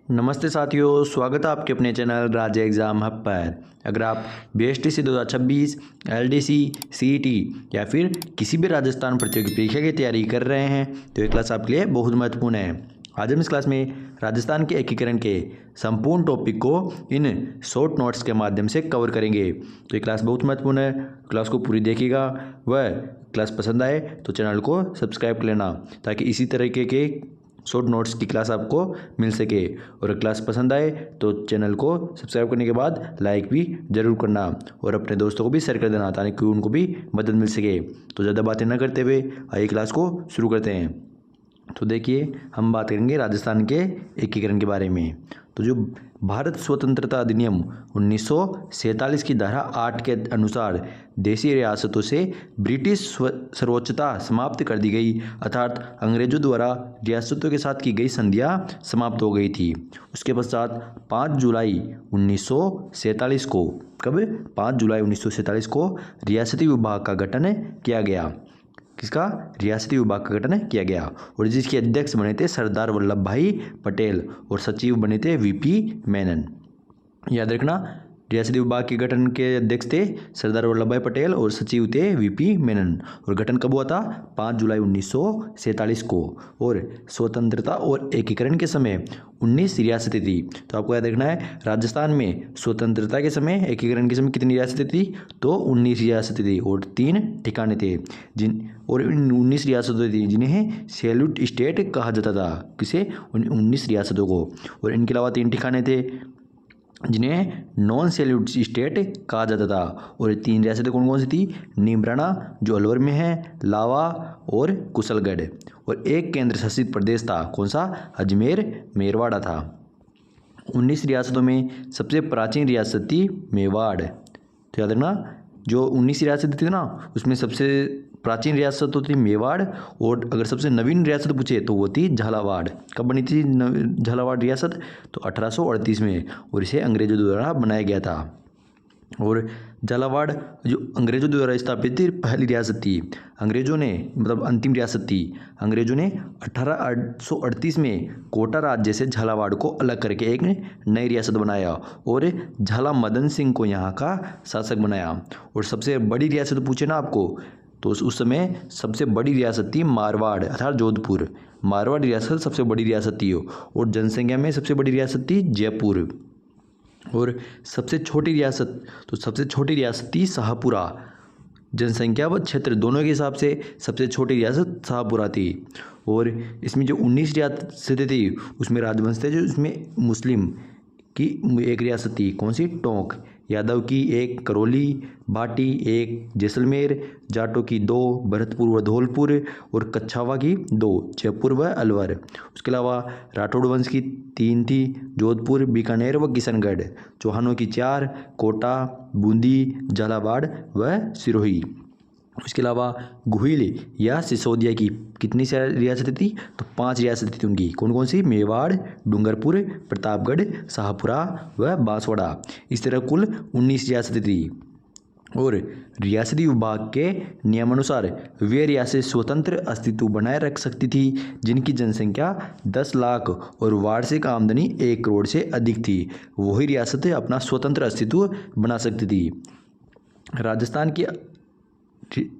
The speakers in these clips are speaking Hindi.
नमस्ते साथियों, स्वागत है आपके अपने चैनल राज्य एग्ज़ाम हब पर। अगर आप बीएसटीसी 2026, एलडीसी, सीईटी या फिर किसी भी राजस्थान प्रतियोगी परीक्षा की तैयारी कर रहे हैं तो ये क्लास आपके लिए बहुत महत्वपूर्ण है। आज हम इस क्लास में राजस्थान के एकीकरण के संपूर्ण टॉपिक को इन शॉर्ट नोट्स के माध्यम से कवर करेंगे। तो ये क्लास बहुत महत्वपूर्ण है, क्लास को पूरी देखिएगा। वह क्लास पसंद आए तो चैनल को सब्सक्राइब कर लेना ताकि इसी तरीके के शॉर्ट नोट्स की क्लास आपको मिल सके। और क्लास पसंद आए तो चैनल को सब्सक्राइब करने के बाद लाइक भी ज़रूर करना और अपने दोस्तों को भी शेयर कर देना ताकि उनको भी मदद मिल सके। तो ज़्यादा बातें न करते हुए आइए क्लास को शुरू करते हैं। तो देखिए, हम बात करेंगे राजस्थान के एकीकरण के बारे में। तो जो भारत स्वतंत्रता अधिनियम 1947 की धारा 8 के अनुसार देशी रियासतों से ब्रिटिश सर्वोच्चता समाप्त कर दी गई, अर्थात अंग्रेजों द्वारा रियासतों के साथ की गई संधियां समाप्त हो गई थी। उसके पश्चात 5 जुलाई 1947 को, कब 5 जुलाई 1947 को रियासती विभाग का गठन किया गया। किसका? रियासती विभाग का गठन किया गया और जिसके अध्यक्ष बने थे सरदार वल्लभ भाई पटेल और सचिव बने थे वीपी मेनन। याद रखना, रियासती विभाग के गठन के अध्यक्ष थे सरदार वल्लभ भाई पटेल और सचिव थे वीपी मेनन। और गठन कब हुआ था? 5 जुलाई 1947 को। और स्वतंत्रता और एकीकरण के समय 19 रियासतें थी। तो आपको याद रखना है, राजस्थान में स्वतंत्रता के समय, एकीकरण के समय कितनी रियासतें थी? तो 19 रियासतें थी और 3 ठिकाने थे और इन 19 रियासतों थी जिन्हें सैल्यूट स्टेट कहा जाता था। किसे? उन 19 रियासतों को। और इनके अलावा 3 ठिकाने थे जिन्हें नॉन सैल्यूट स्टेट कहा जाता था। और 3 रियासतें कौन कौन सी थी? नीमराना जो अलवर में है, लावा और कुशलगढ़। और एक केंद्र शासित प्रदेश था, कौन सा? अजमेर मेरवाड़ा था। 19 रियासतों में सबसे प्राचीन रियासत थी मेवाड़। तो याद रखना, जो 19 रियासतें थी ना, उसमें सबसे प्राचीन रियासत तो थी मेवाड़। और अगर सबसे नवीन रियासत पूछे तो वो थी झालावाड़। कब बनी थी झालावाड़ रियासत? तो 1838 में, और इसे अंग्रेजों द्वारा बनाया गया था। और झालावाड़ जो अंग्रेजों द्वारा स्थापित थी पहली रियासत थी। अंग्रेजों ने, मतलब अंतिम रियासत थी। अंग्रेजों ने 1838 में कोटा राज्य से झालावाड़ को अलग करके एक नई रियासत बनाया और झाला मदन सिंह को यहाँ का शासक बनाया। और सबसे बड़ी रियासत पूछे ना आपको, तो उस समय सबसे बड़ी रियासत थी मारवाड़, अर्थात जोधपुर। मारवाड़ रियासत सबसे बड़ी रियासत थी और जनसंख्या में सबसे बड़ी रियासत थी जयपुर। और सबसे छोटी रियासत, तो सबसे छोटी रियासत थी शाहपुरा। जनसंख्या व क्षेत्र दोनों के हिसाब से सबसे छोटी रियासत शाहपुरा थी। और इसमें जो 19 रियासतें थी उसमें राजवंश थे, जो इसमें मुस्लिम की एक रियासत थी, कौन सी? टोंक। यादव की 1, करौली, भाटी 1, जैसलमेर, जाटों की 2, भरतपुर व धौलपुर, और कच्छावा की 2, जयपुर व अलवर। उसके अलावा राठौड़ वंश की 3 थी, जोधपुर, बीकानेर व किशनगढ़। चौहानों की 4, कोटा, बूंदी, झालावाड़ व सिरोही। उसके अलावा गुहिल या सिसोदिया की कितनी रियासतें थी? तो 5 रियासतें थी उनकी। कौन कौन सी? मेवाड़, डूंगरपुर, प्रतापगढ़, शाहपुरा व बांसवाड़ा। इस तरह कुल 19 रियासतें थी। और रियासती विभाग के नियमानुसार वे रियासतें स्वतंत्र अस्तित्व बनाए रख सकती थी जिनकी जनसंख्या 10 लाख और वार्षिक आमदनी 1 करोड़ से अधिक थी। वही रियासतें अपना स्वतंत्र अस्तित्व बना सकती थी। राजस्थान की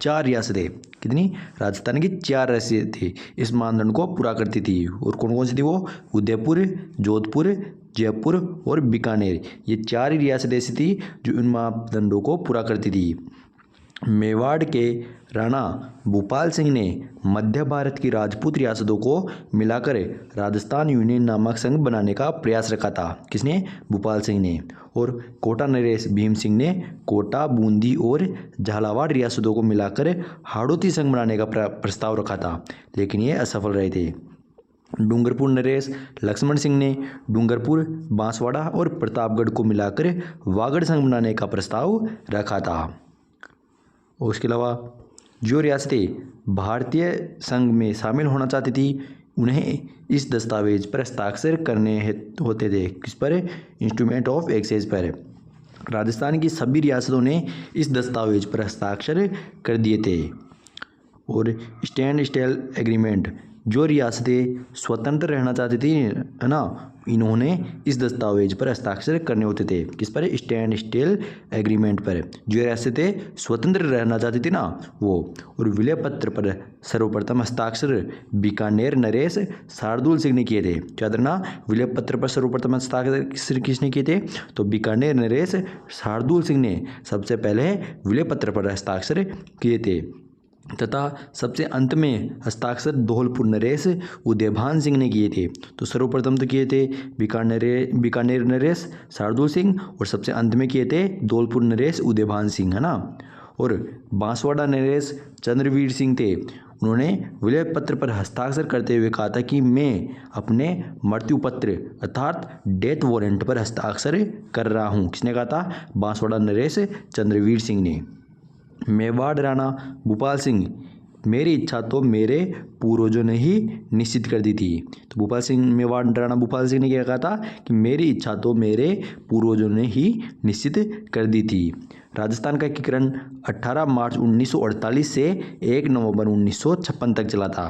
4 रियासतें, कितनी? राजस्थान की 4 रियासतें थी, इस मानदंड को पूरा करती थी। और कौन कौन सी थी वो? उदयपुर, जोधपुर, जयपुर और बीकानेर। ये 4 ही रियासतें ऐसी थी जो इन मापदंडों को पूरा करती थी। मेवाड़ के राणा भूपाल सिंह ने मध्य भारत की राजपूत रियासतों को मिलाकर राजस्थान यूनियन नामक संघ बनाने का प्रयास रखा था। किसने? भूपाल सिंह ने। और कोटा नरेश भीम सिंह ने कोटा, बूंदी और झालावाड़ रियासतों को मिलाकर हाड़ौती संघ बनाने का प्रस्ताव रखा था, लेकिन ये असफल रहे थे। डूंगरपुर नरेश लक्ष्मण सिंह ने डूंगरपुर, बांसवाड़ा और प्रतापगढ़ को मिलाकर वागड़ संघ बनाने का प्रस्ताव रखा था। और उसके अलावा जो रियासतें भारतीय संघ में शामिल होना चाहती थी उन्हें इस दस्तावेज पर हस्ताक्षर करने होते थे। किस पर? इंस्ट्रूमेंट ऑफ एक्सचेंज पर। राजस्थान की सभी रियासतों ने इस दस्तावेज पर हस्ताक्षर कर दिए थे। और स्टैंड स्टिल एग्रीमेंट, जो रियासतें स्वतंत्र रहना चाहती थी, है ना, इन्होंने इस दस्तावेज पर हस्ताक्षर करने होते थे। किस पर? स्टैंड स्टिल एग्रीमेंट पर। जो रियासतें स्वतंत्र रहना चाहती थी ना वो। और विलय पत्र पर सर्वप्रथम हस्ताक्षर बीकानेर नरेश शार्दुल सिंह ने किए थे। क्या ना विलय पत्र पर सर्वप्रथम हस्ताक्षर किसने किए थे? तो बीकानेर नरेश शार्दुल सिंह ने सबसे पहले विलय पत्र पर हस्ताक्षर किए थे। तथा सबसे अंत में हस्ताक्षर धौलपुर नरेश उदयभान सिंह ने किए थे। तो सर्वप्रथम तो किए थे बीकानेर नरेश शार्दुल सिंह, और सबसे अंत में किए थे धौलपुर नरेश उदयभान सिंह, है ना। और बांसवाड़ा नरेश चंद्रवीर सिंह थे। उन्होंने विलय पत्र पर हस्ताक्षर करते हुए कहा था कि मैं अपने मृत्यु पत्र अर्थात डेथ वारंट पर हस्ताक्षर कर रहा हूँ। किसने कहा था? बांसवाड़ा नरेश चंद्रवीर सिंह ने। मेवाड़ राणा भूपाल सिंह, मेरी इच्छा तो मेरे पूर्वजों ने ही निश्चित कर दी थी। तो भूपाल सिंह, मेवाड़ राणा भूपाल सिंह ने क्या कहा था कि मेरी इच्छा तो मेरे पूर्वजों ने ही निश्चित कर दी थी। राजस्थान का एकीकरण 18 मार्च 1948 से 1 नवंबर 1956 तक चला था।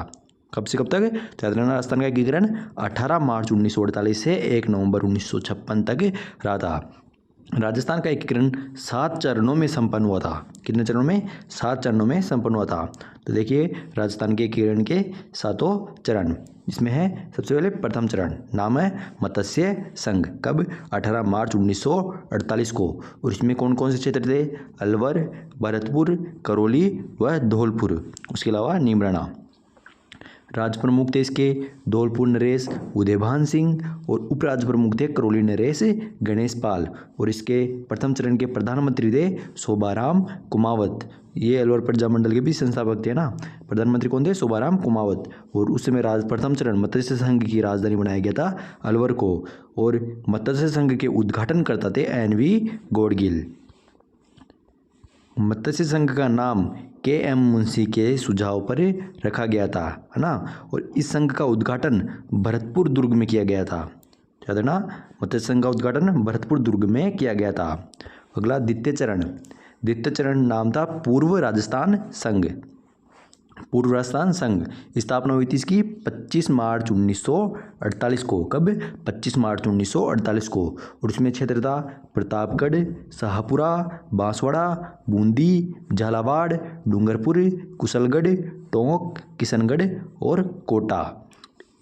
कब से कब तक? तो राजस्थान का एकीकरण 18 मार्च 1948 से 1 नवंबर 1956 तक रहा था। राजस्थान का एकीकरण 7 चरणों में संपन्न हुआ था। कितने चरणों में? 7 चरणों में संपन्न हुआ था। तो देखिए राजस्थान के एकीकरण के 7 चरण। इसमें है सबसे पहले प्रथम चरण, नाम है मत्स्य संघ। कब? 18 मार्च 1948 को। और इसमें कौन कौन से क्षेत्र थे? अलवर, भरतपुर, करौली व धौलपुर, उसके अलावा नीमराना। राज प्रमुख थे इसके धौलपुर नरेश उदयभान सिंह, और उपराज प्रमुख थे करौली नरेश गणेश पाल। और इसके प्रथम चरण के प्रधानमंत्री थे शोभाराम कुमावत। ये अलवर प्रजा मंडल के भी संस्थापक थे ना। प्रधानमंत्री कौन थे? शोभाराम कुमावत। और उस समय प्रथम चरण मत्स्य संघ की राजधानी बनाया गया था अलवर को। और मत्स्य संघ के उद्घाटन करता थे NV गौडगिल। मत्स्य संघ का नाम KM मुंशी के सुझाव पर रखा गया था, है ना। और इस संघ का उद्घाटन भरतपुर दुर्ग में किया गया था। याद है ना, मत्स्य संघ का उद्घाटन भरतपुर दुर्ग में किया गया था। अगला द्वितीय चरण। द्वितीय चरण नाम था पूर्व राजस्थान संघ। पूर्व राजस्थान संघ स्थापना हुई थी इसकी 25 मार्च 1948 को। कब? 25 मार्च 1948 को। और उसमें क्षेत्र था प्रतापगढ़, शाहपुरा, बांसवाड़ा, बूंदी, झालावाड़, डूंगरपुर, कुशलगढ़, टोंक, किशनगढ़ और कोटा।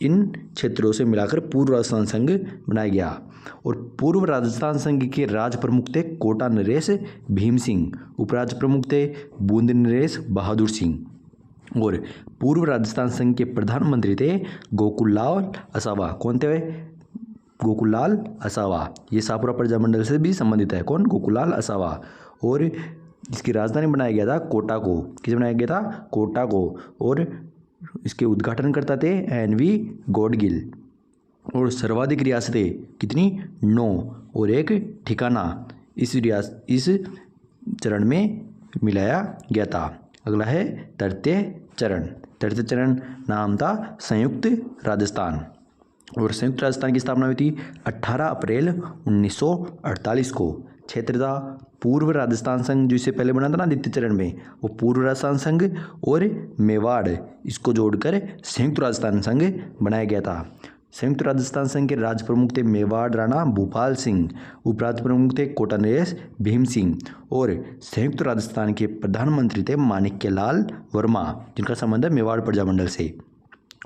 इन क्षेत्रों से मिलाकर पूर्व राजस्थान संघ बनाया गया। और पूर्व राजस्थान संघ के राज प्रमुख थे कोटा नरेश भीम सिंह, उपराज प्रमुख थे बूंदी नरेश बहादुर सिंह। और पूर्व राजस्थान संघ के प्रधानमंत्री थे गोकुललाल असावा। कौन थे? गोकुललाल असावा। ये शाहपुरा प्रजा मंडल से भी संबंधित है। कौन? गोकुललाल असावा। और इसकी राजधानी बनाया गया था कोटा को। किसे बनाया गया था? कोटा को। और इसके उद्घाटन करता थे NV गौडगिल। और सर्वाधिक रियासतें कितनी? 9 और एक ठिकाना इस चरण में मिलाया गया था। अगला है तृतीय चरण। तृतीय चरण नाम था संयुक्त राजस्थान। और संयुक्त राजस्थान की स्थापना हुई थी 18 अप्रैल 1948 को। क्षेत्र था पूर्व राजस्थान संघ, जो इससे पहले बना था ना द्वितीय चरण में, वो पूर्व राजस्थान संघ और मेवाड़, इसको जोड़कर संयुक्त राजस्थान संघ बनाया गया था। संयुक्त राजस्थान संघ के राज प्रमुख थे मेवाड़ राणा भूपाल सिंह, उपराज प्रमुख थे कोटा नरेश भीम सिंह। और संयुक्त राजस्थान के प्रधानमंत्री थे माणिक्यलाल वर्मा, जिनका संबंध है मेवाड़ प्रजामंडल से।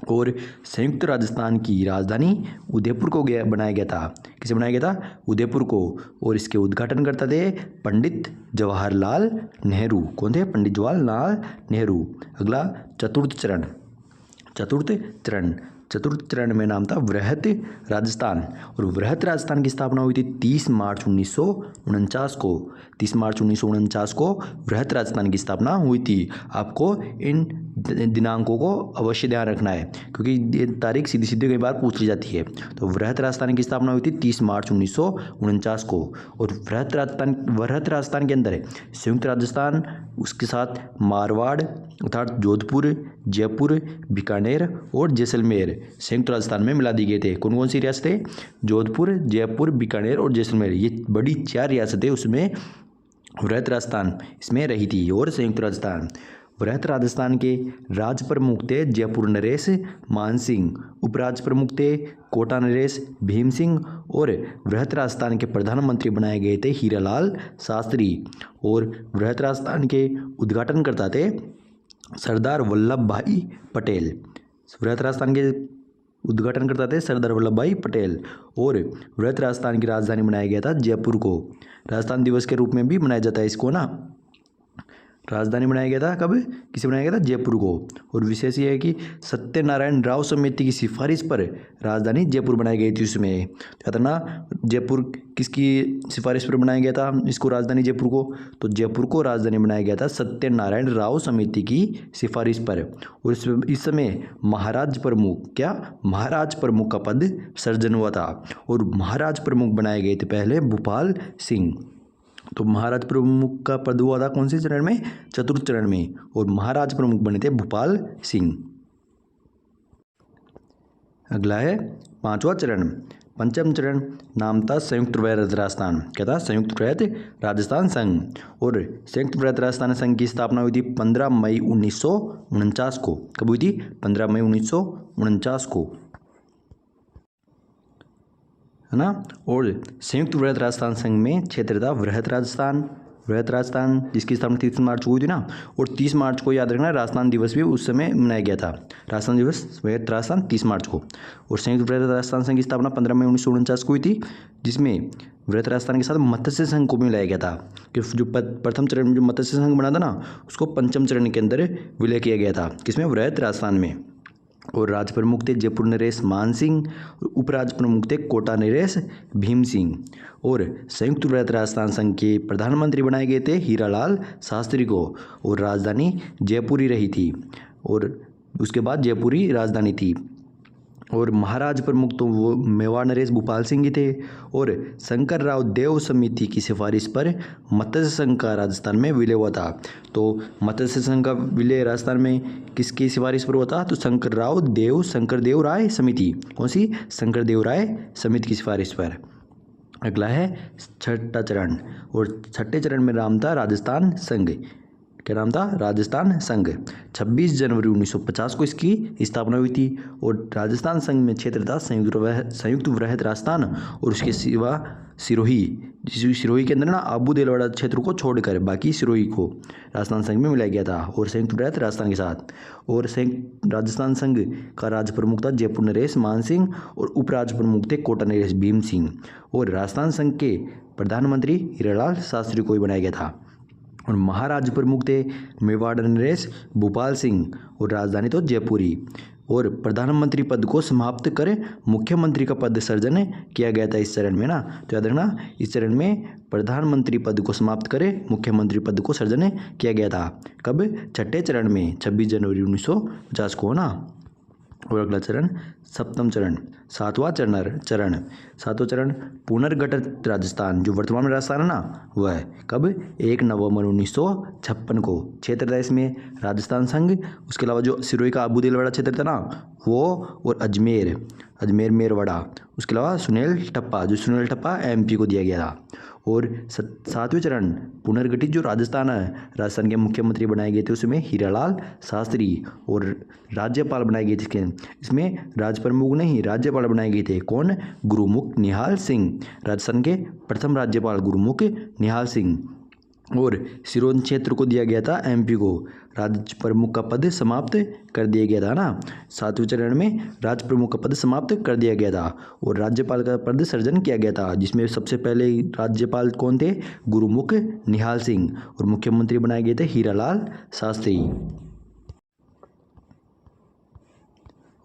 और संयुक्त राजस्थान की राजधानी उदयपुर को बनाया गया था। किसे बनाया गया था? उदयपुर को। और इसके उद्घाटन करता थे पंडित जवाहरलाल नेहरू। कौन थे? पंडित जवाहरलाल नेहरू। अगला चतुर्थ चरण। चतुर्थ चरण में नाम था वृहत राजस्थान। और वृहत राजस्थान की स्थापना हुई थी 30 मार्च 1949 को। 30 मार्च 1949 को वृहत राजस्थान की स्थापना हुई थी। आपको इन दिनांकों को अवश्य ध्यान रखना है, क्योंकि ये तारीख सीधी सीधी कई बार पूछ ली जाती है। तो वृहत राजस्थान की स्थापना हुई थी 30 मार्च 1949 को। और वृहत राजस्थान के अंदर संयुक्त राजस्थान, उसके साथ मारवाड़ अर्थात जोधपुर, जयपुर, बीकानेर और जैसलमेर संयुक्त राजस्थान में मिला दिए गए थे। कौन कौन सी रियासतें? जोधपुर, जयपुर, बीकानेर और जैसलमेर। ये बड़ी 4 रियासतें उसमें वृहत राजस्थान इसमें रही थी। और संयुक्त राजस्थान वृहत राजस्थान के राज प्रमुख थे जयपुर नरेश मान सिंह, उपराज प्रमुख थे कोटा नरेश भीम सिंह और वृहत राजस्थान के प्रधानमंत्री बनाए गए थे हीरालाल शास्त्री। और वृहत राजस्थान के उद्घाटनकर्ता थे सरदार वल्लभ भाई पटेल। वृहत राजस्थान के उद्घाटनकर्ता थे सरदार वल्लभ भाई पटेल। और वृहत राजस्थान की राजधानी बनाया गया था जयपुर को। राजस्थान दिवस के रूप में भी मनाया जाता है इसको ना। राजधानी बनाया गया था कब, किसे बनाया गया था, जयपुर को। और विशेष ये है कि सत्यनारायण राव समिति की सिफारिश पर राजधानी जयपुर बनाई गई थी उसमें। याद रखना जयपुर किसकी सिफारिश पर बनाया गया था इसको, राजधानी जयपुर को, तो जयपुर को राजधानी बनाया गया था सत्यनारायण राव समिति की सिफारिश पर। और इस समय महाराज प्रमुख, क्या महाराज प्रमुख का पद सृजन हुआ था। और महाराज प्रमुख बनाए गए थे पहले भूपाल सिंह। तो महाराज प्रमुख का पद हुआ था कौन से चरण में, चतुर्थ चरण में। और महाराज प्रमुख बने थे भूपाल सिंह। अगला है पांचवा चरण। पंचम चरण नाम था संयुक्त वृहत राजस्थान। क्या था, संयुक्त वृहत राजस्थान संघ। और संयुक्त वृहत राजस्थान संघ की स्थापना हुई थी 15 मई 1949 को। कब हुई थी, 15 मई 1949 को, है ना। और संयुक्त वृहत राजस्थान संघ में क्षेत्र था वृहत राजस्थान, जिसकी स्थापना 30 मार्च को हुई थी ना। और 30 मार्च को याद रखना राजस्थान दिवस भी उस समय मनाया गया था। राजस्थान दिवस वृहत राजस्थान 30 मार्च को। और संयुक्त वृहत राजस्थान संघ की स्थापना 15 मई 1949 को हुई थी, जिसमें वृहत राजस्थान के साथ मत्स्य संघ को भी मिलाया गया था। कि जो प्रथम चरण में जो मत्स्य संघ बना था ना, उसको पंचम चरण के अंदर विलय किया गया था, किसमें, वृहत राजस्थान में। और राज प्रमुख थे जयपुर नरेश मान सिंह, उपराज प्रमुख थे कोटा नरेश भीम सिंह। और संयुक्त वृहत राजस्थान संघ के प्रधानमंत्री बनाए गए थे हीरालाल शास्त्री को। और राजधानी जयपुर ही रही थी। और उसके बाद जयपुर ही राजधानी थी। और महाराज प्रमुख तो वो मेवाड़ नरेश भूपाल सिंह ही थे। और शंकर राव देव समिति की सिफारिश पर मत्स्य संघ का राजस्थान में विलय हुआ था। तो मत्स्य संघ का विलय राजस्थान में किसकी सिफारिश पर हुआ था, तो शंकर देव राय समिति, कौन सी, शंकर देव राय समिति की सिफारिश पर। अगला है छठा चरण। और छठे चरण में नाम था राजस्थान संघ। क्या नाम था, राजस्थान संघ। 26 जनवरी 1950 को इसकी स्थापना हुई थी। और राजस्थान संघ में क्षेत्र था संयुक्त वृहत राजस्थान और उसके सिवा सिरोही के अंदर ना आबू देलवाड़ा क्षेत्र को छोड़कर बाकी सिरोही को राजस्थान संघ में मिलाया गया था। और संयुक्त वृहत राजस्थान के साथ। और संयुक्त राजस्थान संघ का राज प्रमुख था जयपुर नरेश मान सिंह और उपराज प्रमुख थे कोटा नरेश भीम सिंह। और राजस्थान संघ के प्रधानमंत्री हीरालाल शास्त्री को ही बनाया गया था। और महाराज प्रमुख थे मेवाड़ नरेश भूपाल सिंह और राजधानी तो जयपुरी। और प्रधानमंत्री पद को समाप्त कर मुख्यमंत्री का पद सृजन किया गया था इस चरण में ना। तो याद रखना इस चरण में प्रधानमंत्री पद को समाप्त करे मुख्यमंत्री पद को सृजन किया गया था। कब, छठे चरण में 26 जनवरी 1950 को ना। और अगला चरण सप्तम चरण, सातवां चरण पुनर्गठित राजस्थान, जो वर्तमान में राजस्थान है ना, वह है कब, 1 नवंबर 1956 को। क्षेत्र था इसमें राजस्थान संघ, उसके अलावा जो सिरोही का आबू देलवाड़ा क्षेत्र था ना वो, और अजमेर मेरवाड़ा, उसके अलावा सुनील टप्पा MP को दिया गया था। और सातवें चरण पुनर्गठित जो राजस्थान है, राजस्थान के मुख्यमंत्री बनाए गए थे उसमें हीरालाल शास्त्री। और राज्यपाल बनाए गए थे इसमें राज प्रमुख नहीं, राज्यपाल बनाए गए थे कौन, गुरुमुख निहाल सिंह, राजस्थान के प्रथम राज्यपाल गुरुमुख निहाल सिंह। और सिरोही क्षेत्र को दिया गया था MP को। राज्य प्रमुख का पद समाप्त कर दिया गया था ना, सातवें चरण में राज्य प्रमुख का पद समाप्त कर दिया गया था और राज्यपाल का पद सृजन किया गया था, जिसमें सबसे पहले राज्यपाल कौन थे, गुरुमुख निहाल सिंह। और मुख्यमंत्री बनाए गए थे हीरालाल शास्त्री।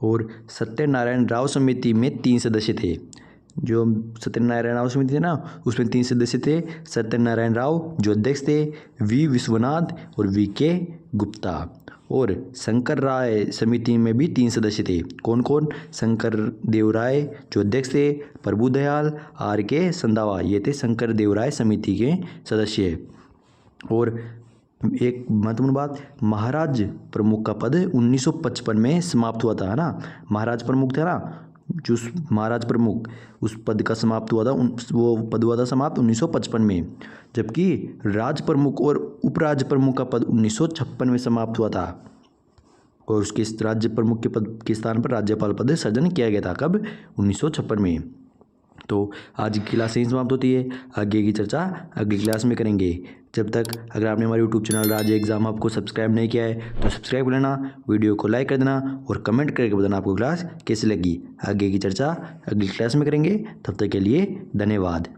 और सत्यनारायण राव समिति में 3 सदस्य थे। जो सत्यनारायण राव समिति थे ना, उसमें 3 सदस्य थे। सत्यनारायण राव जो अध्यक्ष थे, V विश्वनाथ और VK गुप्ता। और शंकर राय समिति में भी 3 सदस्य थे। कौन कौन, शंकर देव राय जो अध्यक्ष थे, प्रभुदयाल RK संधावा, ये थे शंकर देव राय समिति के सदस्य। और एक महत्वपूर्ण बात, महाराज प्रमुख का पद 1955 में समाप्त हुआ था, है ना। महाराज प्रमुख थे ना, जो महाराज प्रमुख उस पद का समाप्त हुआ था वो पद हुआ था समाप्त 1955 में, जबकि राज प्रमुख और उपराज प्रमुख का पद 1956 में समाप्त हुआ था। और उसके राज्य प्रमुख के पद के स्थान पर राज्यपाल पद सृजन किया गया था। कब? 1956 में। तो आज की क्लास यहीं समाप्त होती है। आगे की चर्चा अगली क्लास में करेंगे। जब तक अगर आपने हमारे यूट्यूब चैनल राज एग्जाम हब को सब्सक्राइब नहीं किया है तो सब्सक्राइब कर लेना, वीडियो को लाइक कर देना और कमेंट करके बताना आपको क्लास कैसी लगी। आगे की चर्चा अगली क्लास में करेंगे। तब तक के लिए धन्यवाद।